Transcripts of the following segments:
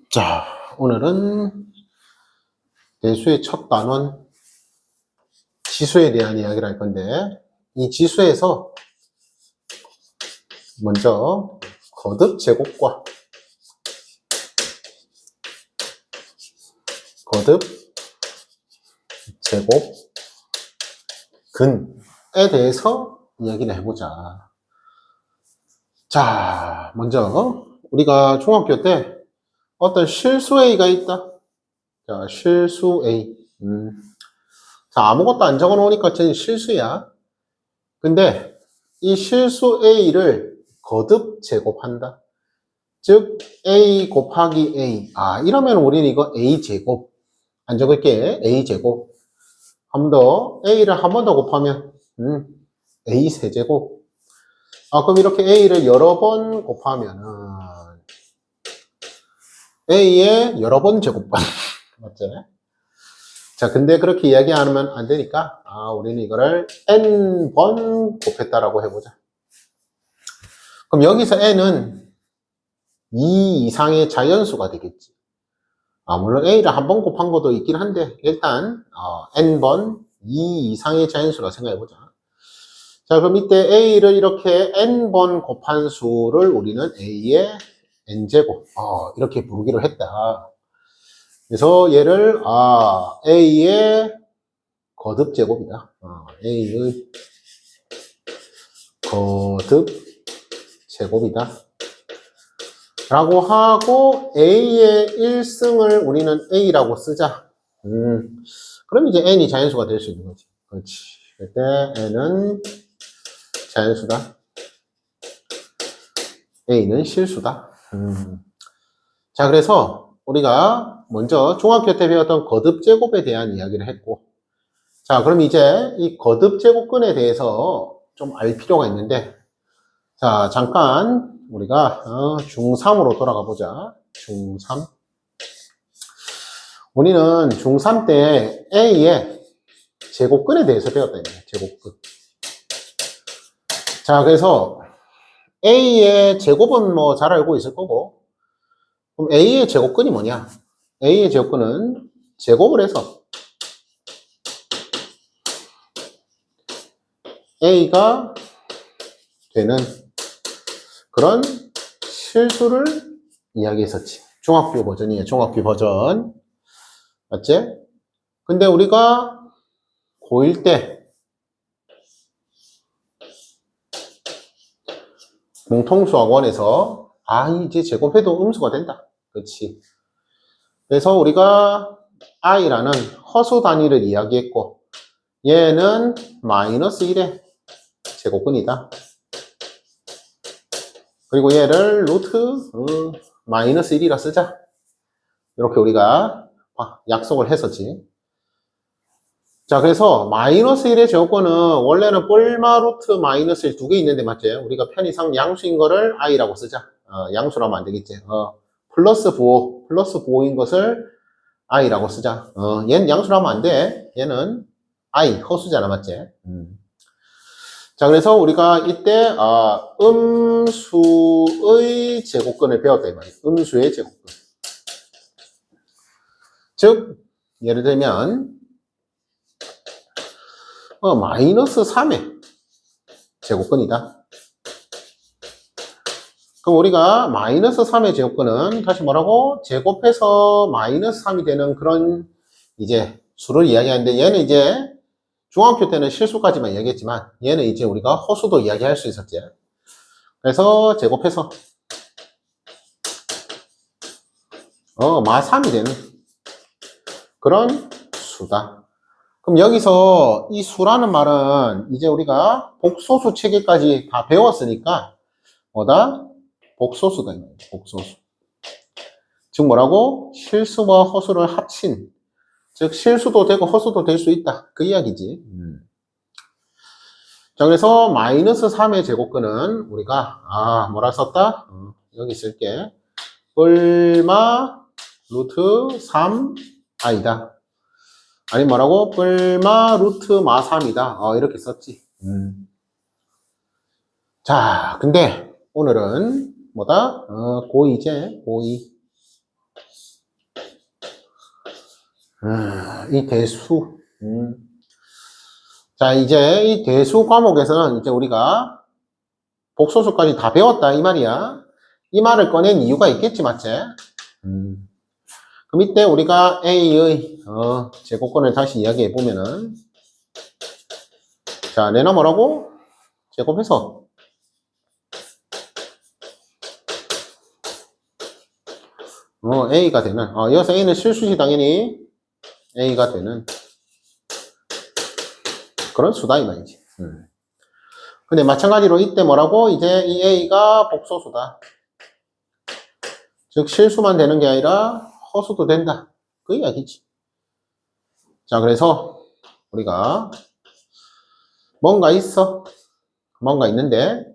자, 오늘은 대수의 첫 단원 지수에 대한 이야기를 할 건데, 이 지수에서 먼저 거듭 제곱과 거듭 제곱 근에 대해서 이야기를 해보자. 자, 먼저 우리가 중학교 때 어떤 실수 A가 있다. 자, 실수 A. 자, 아무것도 안 적어 놓으니까 쟤는 실수야. 근데 이 실수 A를 거듭 제곱한다. 즉 A 곱하기 A. 이러면 우리는 이거 A제곱. 안 적을게. A제곱. 한 번 더 A를 한 번 더 곱하면 A 세제곱. 그럼 이렇게 A를 여러 번 곱하면은 A의 여러 번 제곱반. 맞지? 자, 근데 그렇게 이야기 안 하면 안 되니까 우리는 이거를 N번 곱했다라고 해보자. 그럼 여기서 N은 2 이상의 자연수가 되겠지. 물론 A를 한 번 곱한 것도 있긴 한데 일단 N번 2 이상의 자연수라고 생각해보자. 자, 그럼 이때 A를 이렇게 N번 곱한 수를 우리는 A의 N제곱 이렇게 부르기로 했다. 그래서 얘를 A의 거듭 제곱이다. A의 거듭 제곱이다. 라고 하고 A의 1승을 우리는 A라고 쓰자. 그럼 이제 N이 자연수가 될 수 있는 거지. 그렇지. 그때 N은 자연수다. A는 실수다. 자, 그래서 우리가 먼저 중학교 때 배웠던 거듭 제곱에 대한 이야기를 했고, 자, 그럼 이제 이 거듭 제곱근에 대해서 좀 알 필요가 있는데, 자, 잠깐 우리가 중3으로 돌아가 보자. 중3. 우리는 중3 때 A의 제곱근에 대해서 배웠다. 제곱근. 자, 그래서 A의 제곱은 뭐 잘 알고 있을 거고, 그럼 A의 제곱근이 뭐냐? A의 제곱근은 제곱을 해서 A가 되는 그런 실수를 이야기했었지. 중학교 버전이에요. 중학교 버전. 맞지? 근데 우리가 고1 때 공통수학원에서 이제 제곱해도 음수가 된다. 그렇지. 그래서 우리가 i라는 허수 단위를 이야기했고 얘는 마이너스 1의 제곱근이다. 그리고 얘를 루트 마이너스 1이라 쓰자. 이렇게 우리가 약속을 했었지. 자, 그래서 마이너스 1의 제곱근은 원래는 뻘마 루트 마이너스 1 두 개 있는데 맞지? 우리가 편의상 양수인 거를 i라고 쓰자. 양수라면 안 되겠지. 플러스 부호인 것을 i라고 쓰자. 얘는 양수라면 안 돼. 얘는 i, 허수잖아, 맞지? 자, 그래서 우리가 이때 음수의 제곱근을 배웠다 이 말이야. 음수의 제곱근. 즉 예를 들면 마이너스 3의 제곱근이다. 그럼 우리가 마이너스 3의 제곱근은 다시 뭐라고? 제곱해서 마이너스 3이 되는 그런 이제 수를 이야기하는데 얘는 이제 중학교 때는 실수까지만 이야기했지만 얘는 이제 우리가 허수도 이야기할 수 있었지. 그래서 제곱해서 마 3이 되는 그런 수다. 그럼 여기서 이 수라는 말은 이제 우리가 복소수 체계까지 다 배웠으니까 뭐다? 복소수다. 복소수. 즉 뭐라고? 실수와 허수를 합친. 즉 실수도 되고 허수도 될 수 있다. 그 이야기지. 자, 그래서 마이너스 3의 제곱근은 우리가 뭐라 썼다? 여기 쓸게. 뿔마 루트 3 i다. 아니 뭐라고? 뿔마 루트 마 3이다. 이렇게 썼지. 자, 근데 오늘은 뭐다? 고2제, 고2. 이 대수. 자, 이제 이 대수 과목에서는 이제 우리가 복소수까지 다 배웠다, 이 말이야. 이 말을 꺼낸 이유가 있겠지, 맞지? 그럼 이때 우리가 A의 제곱권을 다시 이야기해 보면은, 자, 내나 뭐라고? 제곱해서 A가 되는, 이어서 A는 실수지 당연히 A가 되는 그런 수다 이 말이지. 근데 마찬가지로 이때 뭐라고? 이제 이 A가 복소수다. 즉 실수만 되는 게 아니라 허수도 된다. 그 이야기지. 자, 그래서 우리가 뭔가 있어. 뭔가 있는데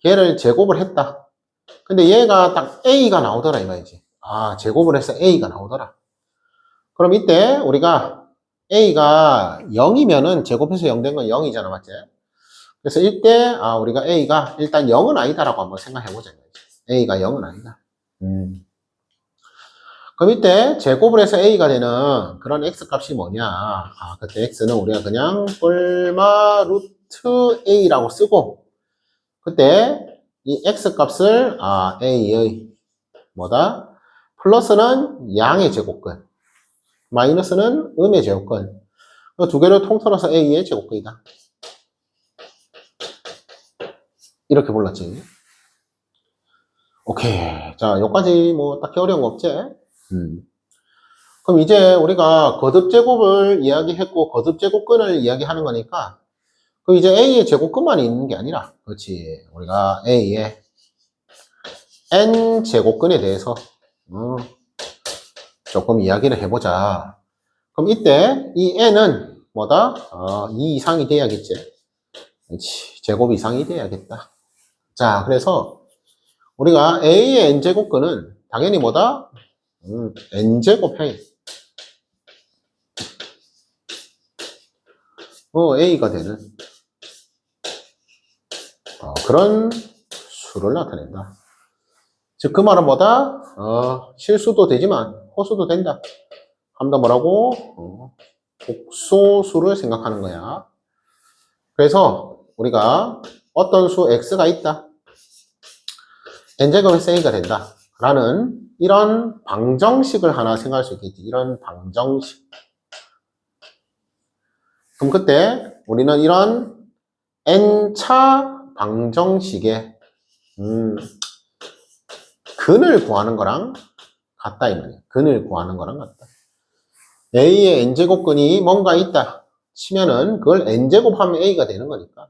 걔를 제곱을 했다. 근데 얘가 딱 A가 나오더라 이 말이지. 아, 제곱을 해서 A가 나오더라. 그럼 이때 우리가 A가 0이면은 제곱해서 0 된 건 0이잖아, 맞지? 그래서 이때 우리가 A가 일단 0은 아니다라고 한번 생각해보자. A가 0은 아니다. 그럼 이때 제곱을 해서 A가 되는 그런 X값이 뭐냐? 그때 X는 우리가 그냥 뿔마 루트 A라고 쓰고, 그때 이 X값을 A의 뭐다? 플러스는 양의 제곱근, 마이너스는 음의 제곱근. 두 개를 통틀어서 A의 제곱근이다. 이렇게 불렀지. 오케이. 자, 여기까지 뭐 딱히 어려운 거 없지? 그럼 이제 우리가 거듭제곱을 이야기했고 거듭제곱근을 이야기하는 거니까 그럼 이제 A의 제곱근만 있는 게 아니라 그렇지 우리가 A의 N제곱근에 대해서 조금 이야기를 해보자. 그럼 이때 이 N은 뭐다? 2 이상이 돼야겠지. 그렇지. 제곱 이상이 돼야겠다. 자, 그래서 우리가 A의 N제곱근은 당연히 뭐다? N제곱형이 A가 되는 그런 수를 나타낸다. 즉, 그 말은 뭐다? 실수도 되지만 호수도 된다. 함다 뭐라고? 복소수를 생각하는 거야. 그래서 우리가 어떤 수 X가 있다. N제곱에서 A가 된다. 라는 이런 방정식을 하나 생각할 수 있겠지. 이런 방정식. 그럼 그때 우리는 이런 N차 방정식의 근을 구하는 거랑 같다 이 말이야. 근을 구하는 거랑 같다. A의 N제곱근이 뭔가 있다 치면은 그걸 N제곱하면 A가 되는 거니까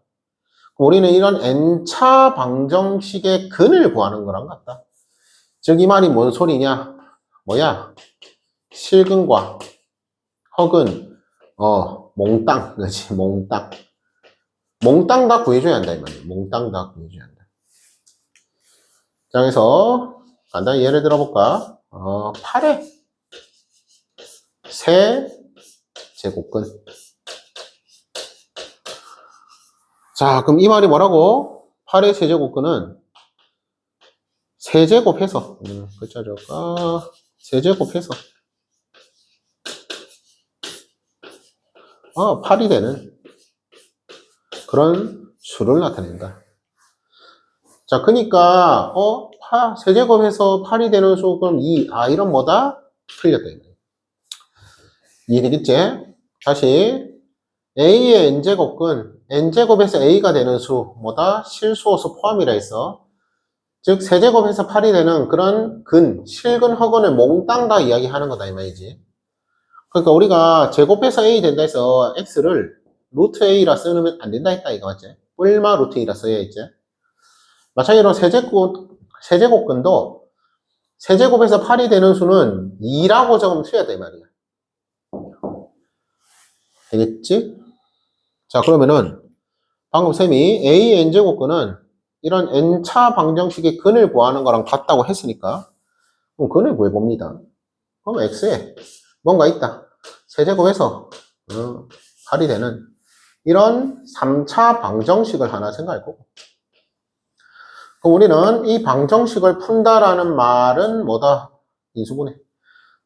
우리는 이런 N차 방정식의 근을 구하는 거랑 같다. 즉 이 말이 뭔 소리냐? 뭐야? 실근과 허근, 몽땅, 그렇지? 몽땅. 몽땅 다 구해줘야 한다 이 말이야. 몽땅 다 구해줘야 한다. 자, 그래서 간단히 예를 들어볼까? 8의 세제곱근. 자, 그럼 이 말이 뭐라고? 8의 세제곱근은 세제곱해서, 그쵸, 세제곱해서, 8이 되는 그런 수를 나타낸다. 자, 그니까, 세제곱해서 8이 되는 수, 그럼 이런 뭐다? 틀렸다. 이해되겠지? 다시, A의 N제곱근, N제곱에서 A가 되는 수, 뭐다? 실수호수 포함이라 했어. 즉, 세제곱해서 8이 되는 그런 실근, 허근을 몽땅 다 이야기하는 거다, 이 말이지. 그러니까 우리가 제곱해서 A 된다 해서 X를 루트 A라 쓰면 안 된다 했다, 이거 맞지? 뿔마 루트 A라 써야 했지? 마찬가지로 세제곱근도 세제곱에서 8이 되는 수는 2라고 적으면 틀렸다, 이 말이야. 되겠지? 자, 그러면은 방금 쌤이 A의 N제곱근은 이런 N차 방정식의 근을 구하는 거랑 같다고 했으니까 그럼 근을 구해봅니다. 그럼 X에 뭔가 있다. 세제곱해서 8이 되는 이런 3차 방정식을 하나 생각할 거고 그럼 우리는 이 방정식을 푼다라는 말은 뭐다? 인수분해.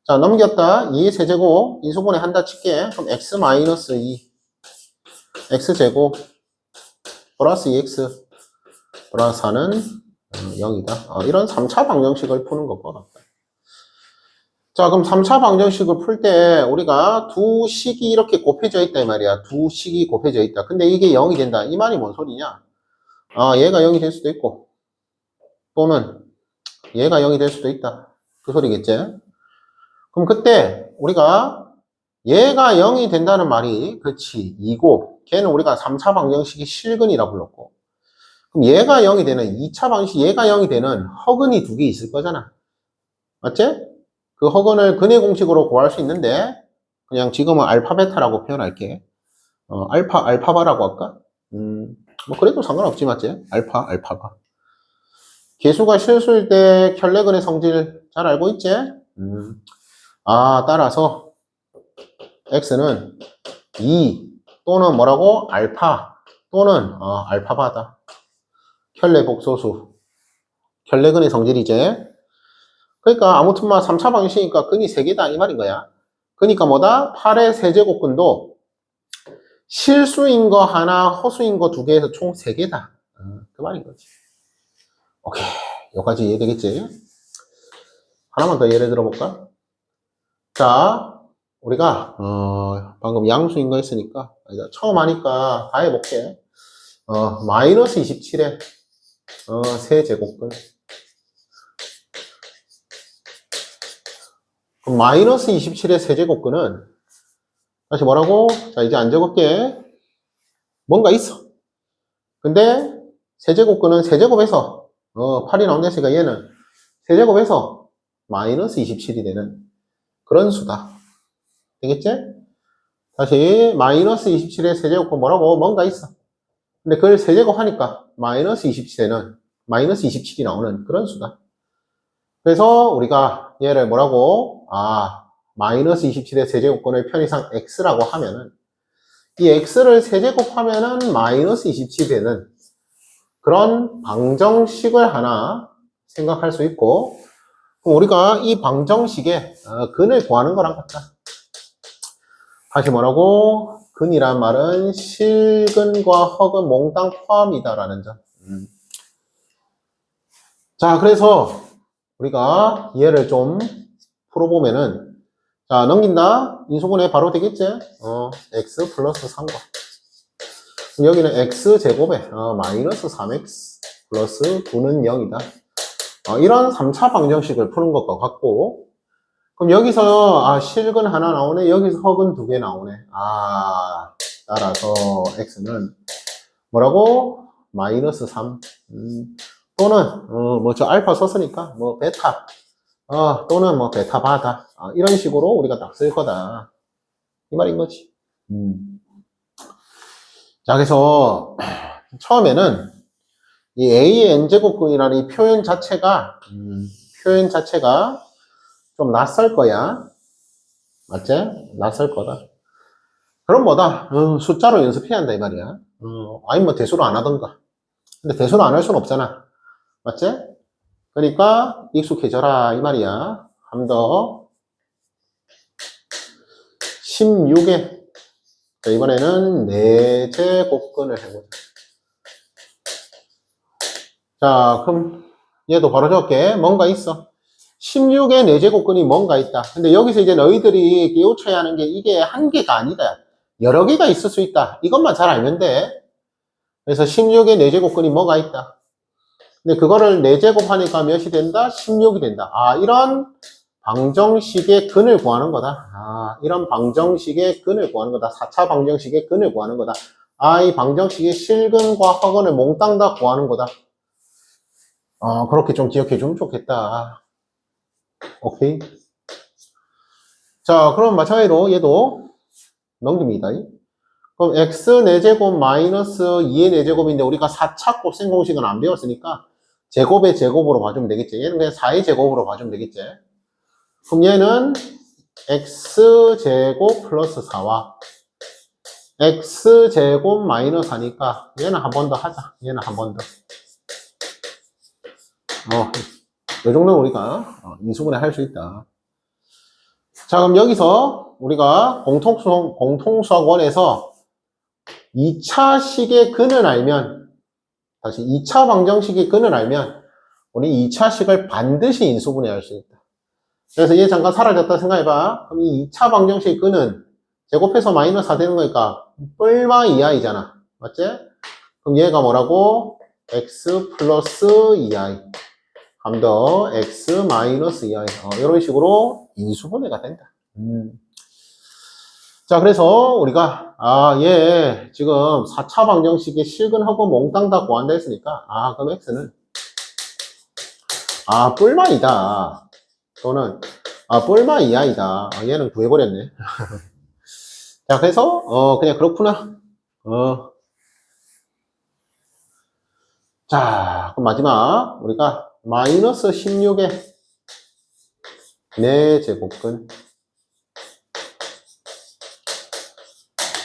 자, 넘겼다. 2의 세제곱 인수분해 한다 칠게. 그럼 x 마이너스 2 x제곱 플러스 2x 플러스 4는 0이다. 이런 3차 방정식을 푸는 것과 같다. 자, 그럼 3차 방정식을 풀 때 우리가 두 식이 이렇게 곱해져 있다 이 말이야. 두 식이 곱해져 있다. 근데 이게 0이 된다. 이 말이 뭔 소리냐? 얘가 0이 될 수도 있고 또는 얘가 0이 될 수도 있다. 그 소리겠지? 그럼 그때 우리가 얘가 0이 된다는 말이 그렇지 2고 걔는 우리가 3차 방정식이 실근이라 불렀고 그럼 얘가 0이 되는 2차 방식 얘가 0이 되는 허근이 두 개 있을 거잖아. 맞지? 그 허근을 근의 공식으로 구할 수 있는데 그냥 지금은 알파 베타라고 표현할게. 알파바라고 할까? 뭐 그래도 상관없지 맞지? 알파바. 개수가 실수일 때 켤레근의 성질 잘 알고 있지? 따라서 x는 2 또는 뭐라고? 알파 또는 알파바다. 켤레 복소수. 켤레근의 성질이지? 그러니까 아무튼 3차 방식이니까 근이 3개다 이 말인 거야. 그러니까 뭐다? 8의 세제곱근도 실수인 거 하나, 허수인 거 2개에서 총 3개다. 그 말인 거지. 오케이. 여기까지 이해되겠지? 하나만 더 예를 들어볼까? 자, 우리가 방금 양수인 거 했으니까 처음 하니까 다 해볼게. 마이너스 27의 세제곱근. 그럼 마이너스 27의 세제곱근은 다시 뭐라고? 자, 이제 안 적을게. 뭔가 있어. 근데 세제곱근은 세제곱에서 8이 나온다니까 얘는 세제곱에서 마이너스 27이 되는 그런 수다. 되겠지? 다시 마이너스 27의 세제곱근 뭐라고? 뭔가 있어. 근데 그걸 세제곱 하니까 마이너스 27에는 마이너스 27이 나오는 그런 수다. 그래서 우리가 얘를 뭐라고? 마이너스 27의 세제곱근의 편의상 x라고 하면은 이 x를 세제곱하면은 마이너스 27이 되는 그런 방정식을 하나 생각할 수 있고 우리가 이 방정식의 근을 구하는 거랑 같다. 다시 뭐라고? 근이란 말은 실근과 허근 몽땅 포함이다라는 점. 자, 그래서 우리가 얘를 좀 풀어보면은 자, 넘긴다. 인수분해 바로 되겠지? x 플러스 3과 여기는 x제곱에 마이너스 3x 플러스 9는 0이다. 이런 3차 방정식을 푸는 것과 같고 그럼 여기서 실근 하나 나오네. 여기서 허근 2개 나오네. 따라서 x는 뭐라고? 마이너스 3 또는 저 알파 썼으니까 뭐 베타 또는 뭐 베타 바다 이런 식으로 우리가 딱 쓸 거다 이 말인 거지. 자, 그래서 처음에는 이 a의 n제곱근이라는 이 표현 자체가 좀 낯설 거야. 맞지? 낯설 거다. 그럼 뭐다? 숫자로 연습해야 한다 이 말이야. 아니면 뭐 대수로 안 하던가. 근데 대수로 안 할 수는 없잖아. 맞지? 그러니까 익숙해져라 이 말이야. 한 더 16에 자, 이번에는 4제곱근을 해보자. 자, 그럼 얘도 바로 적게 뭔가 있어. 16의 4제곱근이 뭔가 있다. 근데 여기서 이제 너희들이 깨우쳐야 하는 게 이게 한 개가 아니다. 여러 개가 있을 수 있다. 이것만 잘 알면 돼. 그래서 16의 4제곱근이 뭐가 있다. 근데 그거를 4제곱 하니까 몇이 된다? 16이 된다. 이런 방정식의 근을 구하는 거다. 이런 방정식의 근을 구하는 거다. 4차 방정식의 근을 구하는 거다. 이 방정식의 실근과 허근을 몽땅 다 구하는 거다. 그렇게 좀 기억해 주면 좋겠다. 오케이. 자, 그럼 마찬가지로 얘도 넘깁니다. 그럼 x 4제곱 마이너스 2의 4제곱인데 우리가 4차 곱셈 공식은 안 배웠으니까 제곱의 제곱으로 봐주면 되겠지. 얘는 그냥 4의 제곱으로 봐주면 되겠지. 그럼 얘는 x제곱 플러스 4와 x제곱 마이너스 4니까 얘는 한 번 더 하자. 얘는 한 번 더. 이 정도는 우리가 인수분해 할 수 있다. 자, 그럼 여기서 우리가 공통수학원에서 2차식의 근을 알면, 다시 2차 방정식의 근을 알면, 우리 2차식을 반드시 인수분해할 수 있다. 그래서 얘 잠깐 사라졌다 생각해봐. 그럼 이 2차 방정식의 근은 제곱해서 마이너스 4 되는 거니까 뿔마 2i잖아. 맞지? 그럼 얘가 뭐라고? x 플러스 2i. 감 더 x 마이너스 2i. 이런 식으로 인수분해가 된다. 자, 그래서 우리가, 얘 지금 4차 방정식의 실근하고 몽땅 다 구한다 했으니까, 그럼 x는, 뿔마이다. 또는, 뿔마 2i다. 얘는 구해버렸네. 자, 그래서, 그냥 그렇구나. 자, 그럼 마지막, 우리가 마이너스 16의 4제곱근.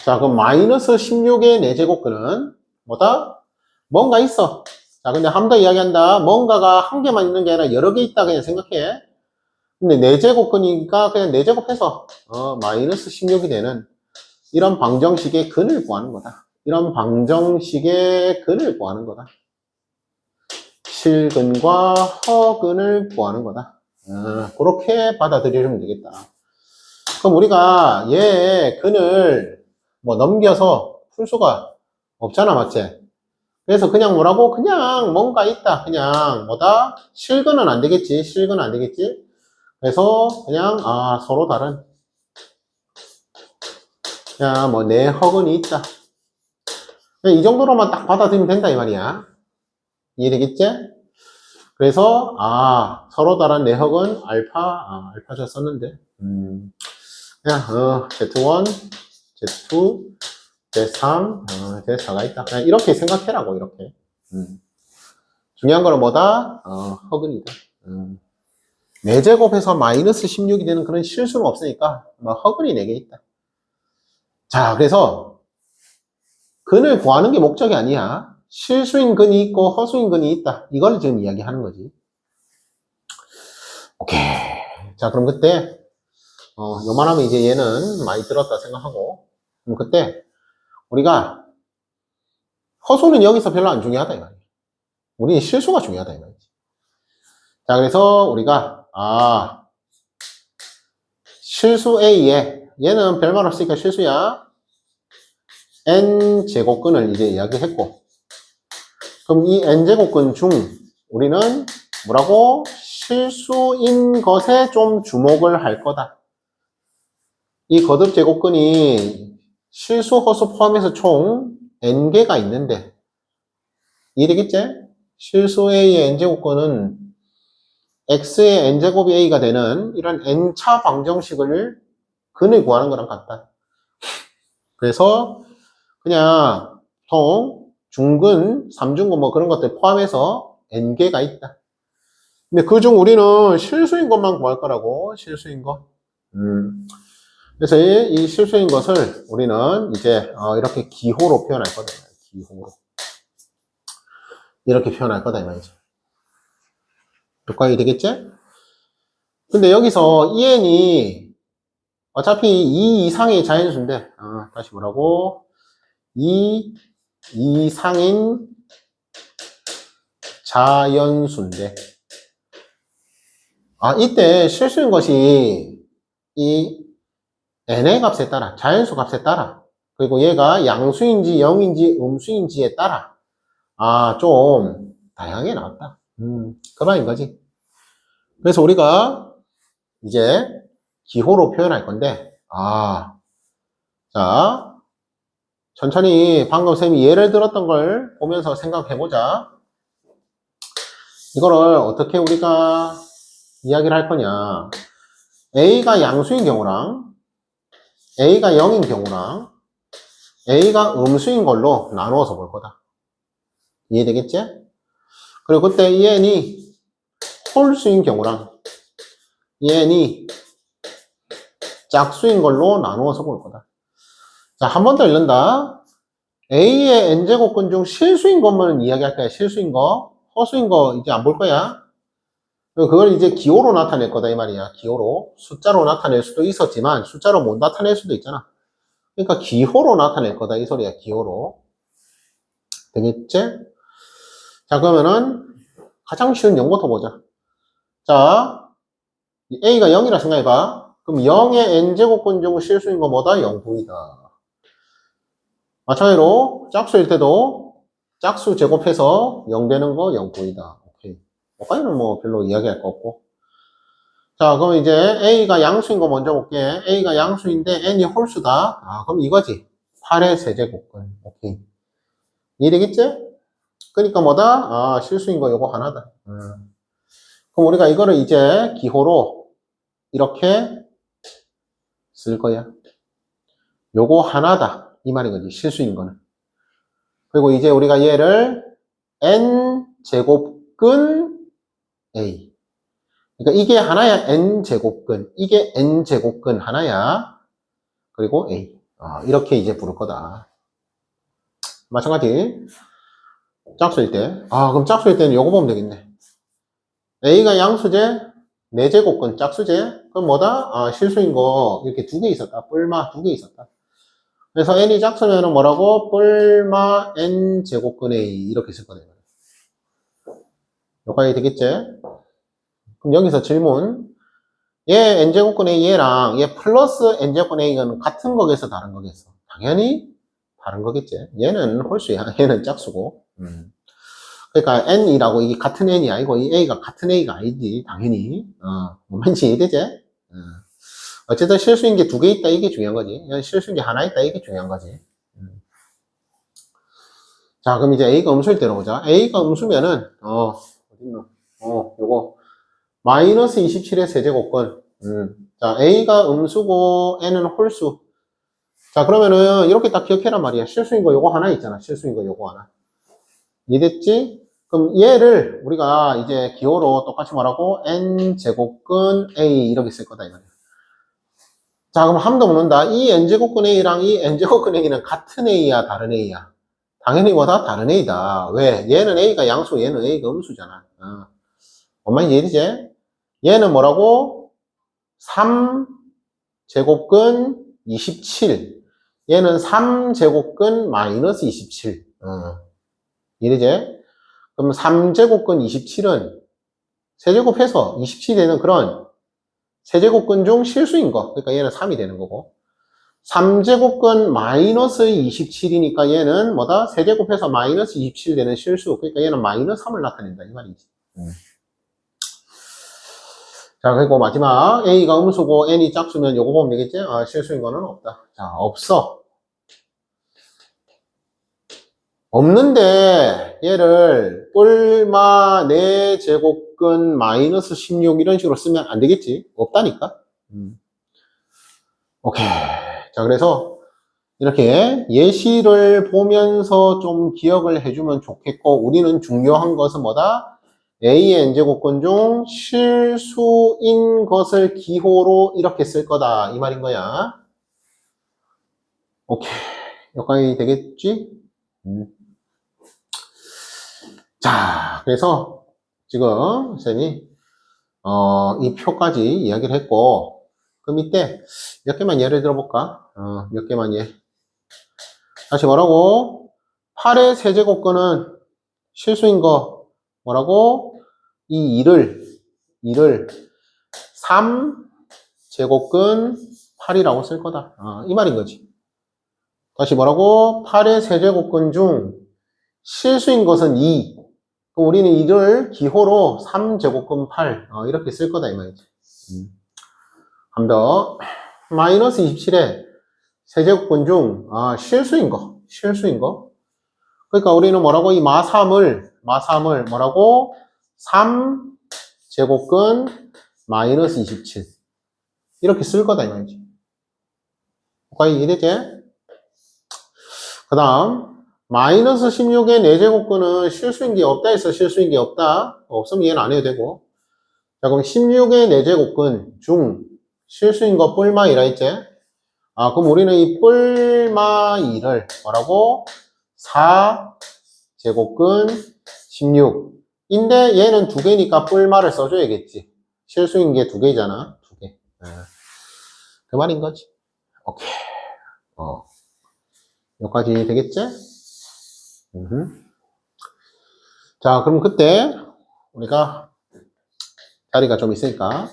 자, 그럼 마이너스 16의 4제곱근은 뭐다? 뭔가 있어. 자, 근데 한 번 더 이야기한다. 뭔가가 한 개만 있는 게 아니라 여러 개 있다 그냥 생각해. 근데 4제곱근이니까 그냥 4제곱해서 마이너스 16이 되는 이런 방정식의 근을 구하는 거다. 이런 방정식의 근을 구하는 거다. 실근과 허근을 구하는 거다. 그렇게 받아들이면 되겠다. 그럼 우리가 얘 근을 뭐 넘겨서 풀 수가 없잖아, 맞지? 그래서 그냥 뭐라고? 그냥 뭔가 있다. 그냥 뭐다? 실근은 안 되겠지. 실근은 안 되겠지. 그래서 그냥 서로 다른 그냥 뭐 내 허근이 있다. 이 정도로만 딱 받아들이면 된다 이 말이야. 이해되겠지? 그래서 서로 다른 내역은 알파 저 썼는데 그냥 Z1, Z2, Z3, Z4가 있다. 그냥 이렇게 생각해라고 이렇게. 중요한 거는 뭐다? 허근이다. 4제곱해서 마이너스 16이 되는 그런 실수는 없으니까 허근이 4개 있다. 자, 그래서 근을 구하는 게 목적이 아니야. 실수인 근이 있고 허수인 근이 있다. 이걸 지금 이야기하는 거지. 오케이. 자, 그럼 그때 요만하면 이제 얘는 많이 들었다 생각하고 그럼 그때 우리가 허수는 여기서 별로 안 중요하다 이 말이야. 우리는 실수가 중요하다 이 말이지. 자, 그래서 우리가 실수 A에 얘는 별말 없으니까 실수야. N제곱근을 이제 이야기했고 그럼 이 N제곱근 중 우리는 뭐라고? 실수인 것에 좀 주목을 할 거다. 이 거듭 제곱근이 실수, 허수 포함해서 총 n개가 있는데 이해되겠지? 실수 a의 n제곱근은 x의 n제곱이 a가 되는 이런 n차 방정식을 근을 구하는 거랑 같다. 그래서 그냥 총 중근, 삼중근 뭐 그런 것들 포함해서 n개가 있다. 근데 그중 우리는 실수인 것만 구할 거라고. 실수인 것. 그래서 이 실수인 것을 우리는 이제 이렇게 기호로 표현할 거다. 기호로. 이렇게 표현할 거다 이 말이죠. 효과이 되겠지? 근데 여기서 EN이 어차피 2 이상의 자연수인데 다시 뭐라고? 2 이상인 자연수인데 이때 실수인 것이 이 n의 값에 따라, 자연수 값에 따라, 그리고 얘가 양수인지 영인지 음수인지에 따라, 좀 다양하게 나왔다. 그 말인 거지. 그래서 우리가 이제 기호로 표현할 건데, 자, 천천히 방금 쌤이 예를 들었던 걸 보면서 생각해보자. 이거를 어떻게 우리가 이야기를 할 거냐. A가 양수인 경우랑 A가 0인 경우랑 A가 음수인 걸로 나누어서 볼 거다. 이해되겠지? 그리고 그때 EN이 홀수인 경우랑 EN이 짝수인 걸로 나누어서 볼 거다. 자, 한 번 더 읽는다. A의 n제곱근 중 실수인 것만 이야기할 거야. 실수인 거. 허수인 거 이제 안 볼 거야. 그걸 이제 기호로 나타낼 거다 이 말이야. 기호로. 숫자로 나타낼 수도 있었지만 숫자로 못 나타낼 수도 있잖아. 그러니까 기호로 나타낼 거다 이 소리야. 기호로. 되겠지? 자, 그러면은 가장 쉬운 0부터 보자. 자, A가 0이라 생각해봐. 그럼 0의 n제곱근 중 실수인 거 뭐다? 0분이다. 마찬가지로 짝수일 때도 짝수 제곱해서 0 되는 거 0분이다. 오케이. 여기는 뭐 별로 이야기할 거 없고. 자, 그럼 이제 A가 양수인 거 먼저 볼게. A가 양수인데 n이 홀수다. 아, 그럼 이거지. 8의 세제곱근. 오케이. 이해되겠지? 그러니까 뭐다? 아, 실수인 거 요거 하나다. 그럼 우리가 이거를 이제 기호로 이렇게 쓸 거야. 요거 하나다. 이 말인 거지. 실수인 거는. 그리고 이제 우리가 얘를 n제곱근 A. 그러니까 이게 하나야. n제곱근. 이게 n제곱근 하나야. 그리고 A. 이렇게 이제 부를 거다. 마찬가지. 짝수일 때. 그럼 짝수일 때는 요거 보면 되겠네. A가 양수제, 4제곱근 짝수제. 그럼 뭐다? 실수인 거 이렇게 2개 있었다. 뿔마 2개 있었다. 그래서 n이 짝수면은 뭐라고? 뿔마 n제곱근 A 이렇게 쓸 거다. 여기까지 되겠지? 그럼 여기서 질문. 얘 n제곱근 A 얘랑 얘 플러스 n제곱근 A는 같은 거겠어? 다른 거겠어? 당연히 다른 거겠지. 얘는 홀수야. 얘는 짝수고. 그러니까 n이라고 이게 같은 n이 아니고 이 a가 같은 a가 아니지. 당연히. 뭔 말인지 이해되지? 어쨌든 실수인 게 2개 있다 이게 중요한 거지. 실수인 게 하나 있다 이게 중요한 거지. 자, 그럼 이제 a가 음수일 때로 보자. a가 음수면은 어딨노? 요거 마이너스 27의 세제곱근. 자, a가 음수고 n은 홀수. 자, 그러면은 이렇게 딱 기억해란 말이야. 실수인 거 요거 하나 있잖아. 실수인 거 요거 하나. 이해됐지? 그럼 얘를 우리가 이제 기호로 똑같이 말하고 n제곱근 A 이렇게 쓸 거다 이거야. 자, 그럼 함도 묻는다. 이 n제곱근 A랑 이 n제곱근 A는 같은 A야, 다른 A야? 당연히 뭐다? 다른 A다. 왜? 얘는 A가 양수, 얘는 A가 음수잖아. 엄마 이해되지? 얘는 뭐라고? 3제곱근 27. 얘는 3제곱근 마이너스 27. 이해되지? 그럼 3제곱근 27은 세제곱해서 27이 되는 그런 세제곱근 중 실수인 거. 그러니까 얘는 3이 되는 거고. 3제곱근 마이너스 27이니까 얘는 뭐다? 세제곱해서 마이너스 27 되는 실수. 그러니까 얘는 마이너스 3을 나타낸다. 이 말이지. 자, 그리고 마지막 A가 음수고 N이 짝수면 요거 보면 되겠지? 실수인 거는 없다. 자, 없어. 없는데 얘를 뿔마 4제곱근 마이너스 16 이런 식으로 쓰면 안 되겠지? 없다니까? 오케이. 자, 그래서 이렇게 예시를 보면서 좀 기억을 해주면 좋겠고, 우리는 중요한 것은 뭐다? A의 n제곱근 중 실수인 것을 기호로 이렇게 쓸 거다. 이 말인 거야. 오케이. 여기까지 되겠지? 자, 그래서 지금 쌤이 이 표까지 이야기를 했고, 그 밑에 몇 개만 예를 들어볼까? 몇 개만 예. 다시 뭐라고? 8의 세제곱근은 실수인 거 뭐라고? 이 2를 3제곱근 8이라고 쓸 거다. 이 말인 거지. 다시 뭐라고? 8의 세제곱근 중 실수인 것은 2. 그럼 우리는 이를 기호로 3제곱근 8 이렇게 쓸 거다 이 말이지. 한 번 더. 마이너스 27에 세제곱근 중 실수인 거. 그러니까 우리는 뭐라고? 이 마3을 뭐라고? 3제곱근 마이너스 27 이렇게 쓸 거다 이 말이지. 거의 이해되지? 그 다음 마이너스 16의 4제곱근은 실수인 게 없다 했어. 실수인 게 없다. 없으면 얘는 안 해도 되고. 자, 그럼 16의 4제곱근 중 실수인 거 뿔마 2라 했지? 그럼 우리는 이 뿔마 2를 뭐라고? 4제곱근 16 인데 얘는 두 개니까 뿔말을 써줘야겠지. 실수인 게 두 개잖아. 두 개. 그 말인 거지. 오케이. 여기까지 되겠지? 자, 그럼 그때 우리가 자리가 좀 있으니까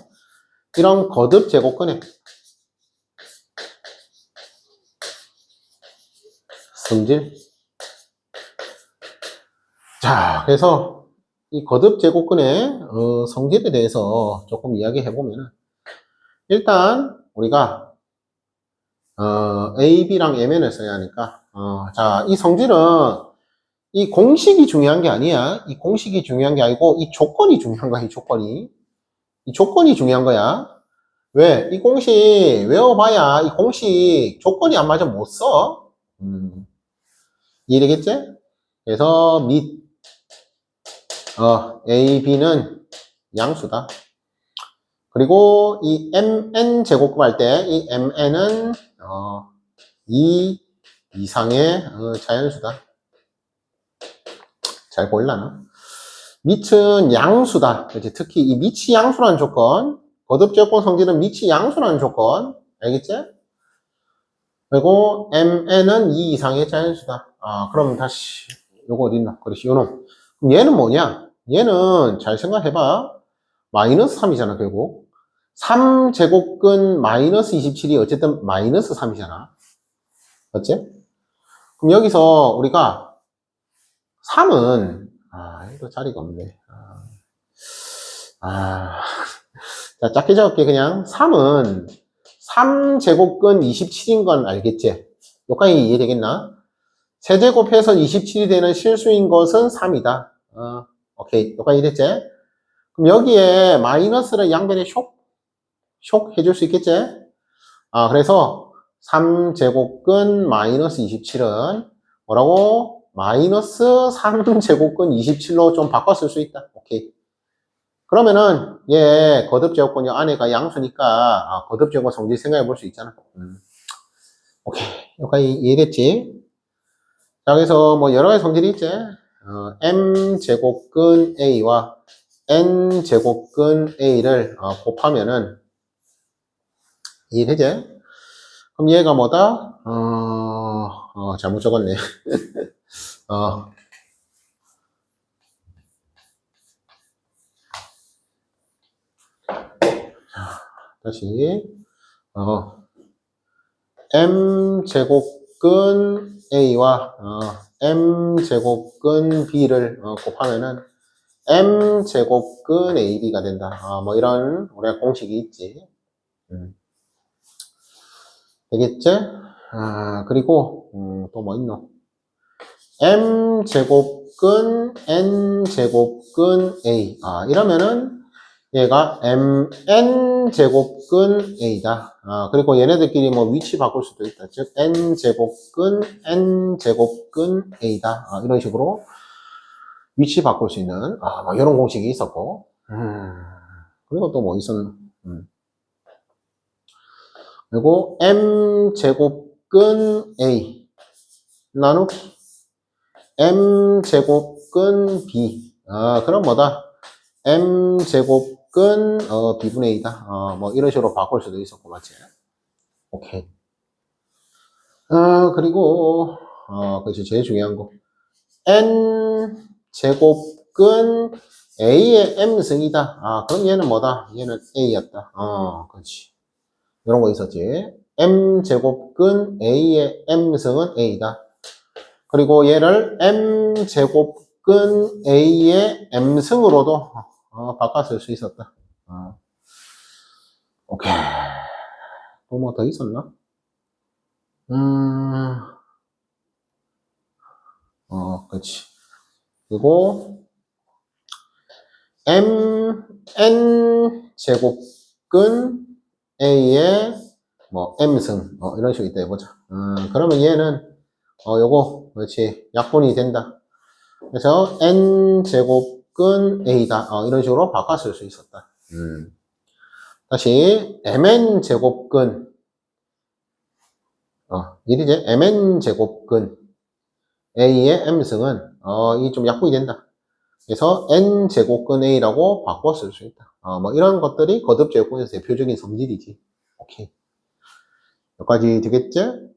이런 거듭 제곱근의 성질. 자, 그래서 이 거듭 제곱근의 성질에 대해서 조금 이야기해 보면은 일단 우리가 A, B랑 Mn을 써야 하니까 자, 이 성질은 이 공식이 중요한 게 아니야. 이 공식이 중요한 게 아니고 이 조건이 중요한 거야. 이 조건이. 이 조건이 중요한 거야. 왜? 이 공식 외워봐야 이 공식 조건이 안 맞으면 못 써. 이해되겠지? 그래서 A, B는 양수다. 그리고 이 mn 제곱급 할 때 이 mn은 2 이상의 자연수다. 잘 보일라나? 밑은 양수다. 그렇지? 특히 이 밑이 양수라는 조건, 거듭 조건 성질은 밑이 양수라는 조건, 알겠지? 그리고 mn은 2 이상의 자연수다. 그럼 다시 요거 어디 있나? 그렇지, 요놈. 그럼 얘는 뭐냐? 얘는 잘 생각해봐. 마이너스 3이잖아, 결국. 3제곱근 마이너스 27이 어쨌든 마이너스 3이잖아. 맞지? 그럼 여기서 우리가 3은, 이거 자리가 없네. 자, 작게 적을게, 그냥. 3은 3제곱근 27인 건 알겠지? 여기까지 이해되겠나? 세제곱해서 27이 되는 실수인 것은 3이다. 오케이. 여기까지 이해됐지? 그럼 여기에 마이너스를 양변에 쇽 해줄 수 있겠지? 그래서 3제곱근 마이너스 27은 뭐라고? 마이너스 3제곱근 27로 좀 바꿔 쓸 수 있다. 오케이. 그러면은 얘 거듭 제곱근 안에가 양수니까 거듭 제곱근 성질 생각해 볼 수 있잖아. 오케이. 여기까지 이해됐지? 자, 그래서 뭐 여러 가지 성질이 있지? m제곱근 a와 n제곱근 a를 곱하면은 이해되지? 그럼 얘가 뭐다? 잘못 적었네. 다시, m제곱근 a와 m제곱근 b를 곱하면은 m제곱근 ab가 된다. 뭐 이런 우리가 공식이 있지. 되겠지? 그리고 또 뭐 있노? m제곱근 n제곱근 a. 이러면은 얘가 mn제곱근 a다. 그리고 얘네들끼리 뭐 위치 바꿀 수도 있다. 즉 n제곱근 n제곱근 a다. 이런 식으로 위치 바꿀 수 있는 뭐 이런 공식이 있었고. 그리고 또 뭐 있었나? 그리고 m제곱근 a 나누기 m제곱근 b. 그럼 뭐다? m제곱근 b분의 a다. 뭐 이런 식으로 바꿀 수도 있었고, 맞지? 오케이. 그리고 그렇지, 제일 중요한 거. n제곱근 a의 m승이다. 그럼 얘는 뭐다? 얘는 a였다. 그렇지. 이런 거 있었지. m제곱근 a의 m승은 a다. 그리고 얘를 m제곱근 a의 m승으로도 바꿔 쓸 수 있었다. 오케이. 또 뭐 더 있었나? 그렇지. 그리고 n 제곱근 a의 뭐 m승 이런 식으로 있다 해보자. 그러면 얘는 요거 그렇지 약분이 된다. 그래서 n 제곱근 a다. 이런 식으로 바꿔 쓸 수 있었다. 다시 mn 제곱근 이제 mn 제곱근 a의 m승은 이 좀 약분이 된다. 그래서 n제곱근 a라고 바꿔 쓸 수 있다. 뭐 이런 것들이 거듭제곱근에서 대표적인 성질이지. 오케이. 여기까지 되겠죠?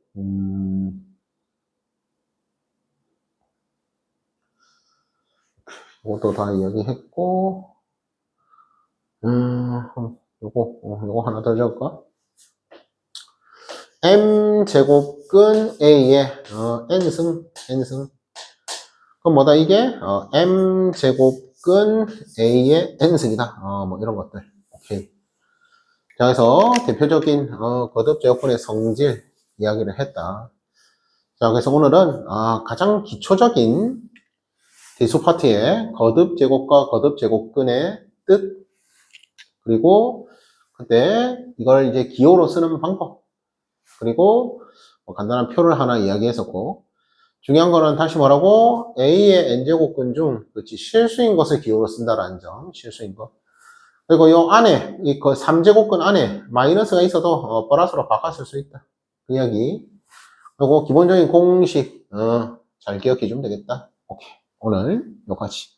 이것도 다 이야기했고, 요거 하나 더 적을까? m제곱근 a의 n승. 그럼 뭐다 이게? m제곱근 a의 n승이다. 뭐 이런 것들. 오케이. 자, 그래서 대표적인 거듭제곱근의 성질 이야기를 했다. 자, 그래서 오늘은 가장 기초적인 대수 파트의 거듭제곱과 거듭제곱근의 뜻, 그리고 그때 이걸 이제 기호로 쓰는 방법, 그리고 뭐 간단한 표를 하나 이야기했었고, 중요한 거는 다시 뭐라고? A의 n제곱근 중, 그렇지, 실수인 것을 기호로 쓴다라는 점, 실수인 것. 그리고 요 안에, 그 3제곱근 안에 마이너스가 있어도 플러스로 바꿨을 수 있다. 그 이야기. 그리고 기본적인 공식, 잘 기억해 주면 되겠다. 오케이. 오늘 여기까지.